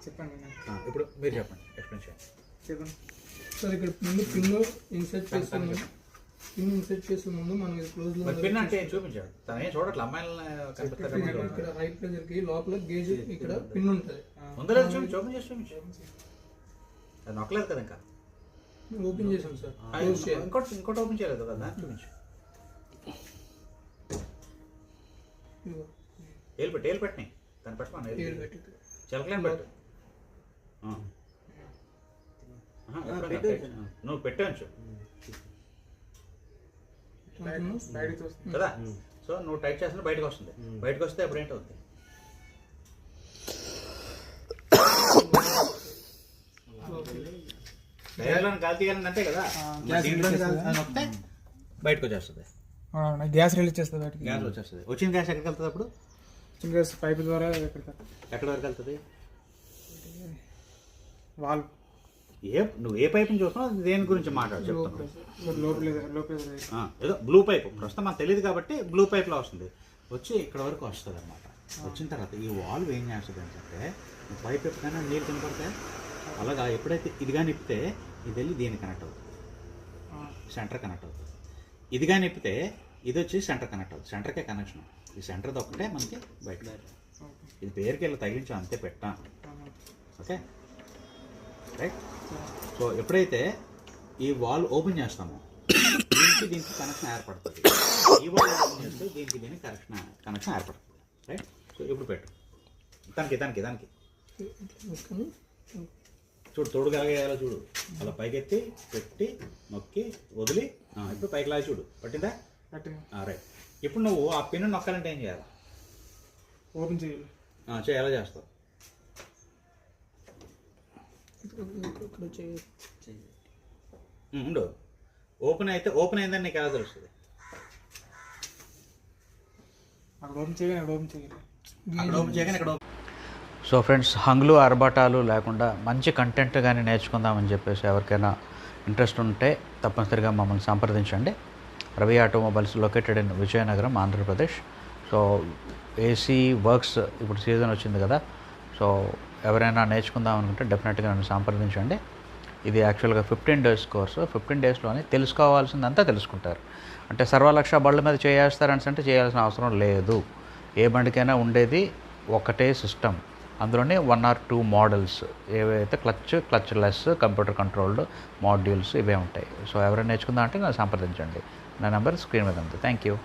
చెప్పండి. ఇప్పుడు మీరు చెప్పండి, ఎక్స్ప్లెయిన్ చేయండి. చెప్పండి సార్. ఇక్కడ ముందు పిన్ ఇన్సర్ట్ చేసే ముందు మనం క్లోజ్ లో పిన్ అంటే చూపించాడు, తను ఏం చూడట్లే. అమ్మాయిలని ఇక్కడ రైట్ ప్రెజర్ కి లోపల గేజ్ ఇక్కడ పిన్ ఉంటుంది. ముందు లేదు చూపించు. అది నొక్కలేదు కదా ఇంకా. ఓపెన్ చేసాం సార్. ఇంకోటి ఓపెన్ చేయలేదు కదా, చూపించు. ఏలు పెట్టినాయి దాన్ని పెట్టమని చిలకలేని పెట్టు. నువ్వు పెట్టవచ్చు కదా. సో నువ్వు టైట్ చేస్తున్నా బయటకు వస్తుంది. బయటకు వస్తే అప్పుడు ఏంటవుతుంది? డైరెక్ట్లో గాలి తీయాలని అంతే కదా, నొక్కితే బయటకు వచ్చేస్తుంది. గ్యాస్ రిలీజ్ చేస్తుంది. గ్యాస్ వచ్చేస్తుంది. వచ్చిన గ్యాస్ ఎక్కడికి వెళ్తుంది అప్పుడు? గ్యాస్ పైప్ ద్వారా ఎక్కడి వరకు వెళ్తుంది? వాల్వ్. నువ్వు ఏ పైప్ని చూస్తున్నావు, దేని గురించి మాట్లాడు చెప్తాను. ఏదో బ్లూ పైప్ ప్రస్తుతం మనకు తెలియదు కాబట్టి బ్లూ పైప్లో వస్తుంది. వచ్చి ఇక్కడ వరకు వస్తుంది అనమాట. వచ్చిన తర్వాత ఈ వాల్వ్ ఏం చేస్తుంది అంటే, పైప్ ఎప్పుడైనా నీళ్ళు కనపడతాయి. అలాగా ఎప్పుడైతే ఇది కానీ ఇప్పితే ఇది వెళ్ళి దీన్ని కనెక్ట్ అవుతుంది, సెంటర్ కనెక్ట్ అవుతుంది. ఇది కానీ ఇప్పితే ఇది వచ్చి సెంటర్ కనెక్ట్ అవుతుంది. సెంటర్కే కనెక్షన్. ఈ సెంటర్ ఒక్కటే మనకి బయట. ఇది పేరుకి వెళ్ళి తగిలించాం అంతే, పెట్టాం. Okay right. సో ఎప్పుడైతే ఈ వాల్ ఓపెన్ చేస్తామో దీనికి కనెక్షన్ ఏర్పడుతుంది. ఈ వాల్ ఓపెన్ చేస్తే దీనికి కనెక్షన్ ఏర్పడుతుంది. రైట్. సో ఇప్పుడు పెట్టు దానికి చూడు, తోడుగాగేయాలో చూడు. అలా పైకెత్తి పెట్టి నొక్కి వదిలి ఇప్పుడు పైకి లాగి చూడు. పట్టిందా? రైట్. ఇప్పుడు నువ్వు ఆ పిన్ నొక్కాలంటే ఏం చేయాలి? ఓపెన్ చేయాలి. ఎలా చేస్తావు? ఉండు. ఓపెన్ అయిందని నీకు ఎలా తెలుస్తుంది? సో ఫ్రెండ్స్, హంగులు ఆర్భాటాలు లేకుండా మంచి కంటెంట్ కానీ నేర్చుకుందామని చెప్పేసి ఎవరికైనా ఇంట్రెస్ట్ ఉంటే తప్పనిసరిగా మమ్మల్ని సంప్రదించండి. Ravi automobiles located in Vizianagaram, Andhra Pradesh. So AC works ఇప్పుడు సీజన్ వచ్చింది కదా, సో ఎవరైనా నేర్చుకుందాం అనుకుంటే డెఫినెట్గా నన్ను సంప్రదించండి. ఇది యాక్చువల్గా 15 days కోర్సు. 15 daysలోనే తెలుసుకోవాల్సిందంతా తెలుసుకుంటారు. అంటే సర్వలక్ష బళ్ళ మీద చేయేస్తారని అంటే చేయాల్సిన అవసరం లేదు. ఏ బండికైనా ఉండేది ఒకటే సిస్టమ్. అందులోనే 1 or 2 మోడల్స్ ఏవైతే clutch less, computer controlled modules ఇవే ఉంటాయి. సో ఎవరైనా నేర్చుకుందాం అంటే నన్ను సంప్రదించండి. నా నెంబర్ స్క్రీన్ మీద ఉంది. Thank you.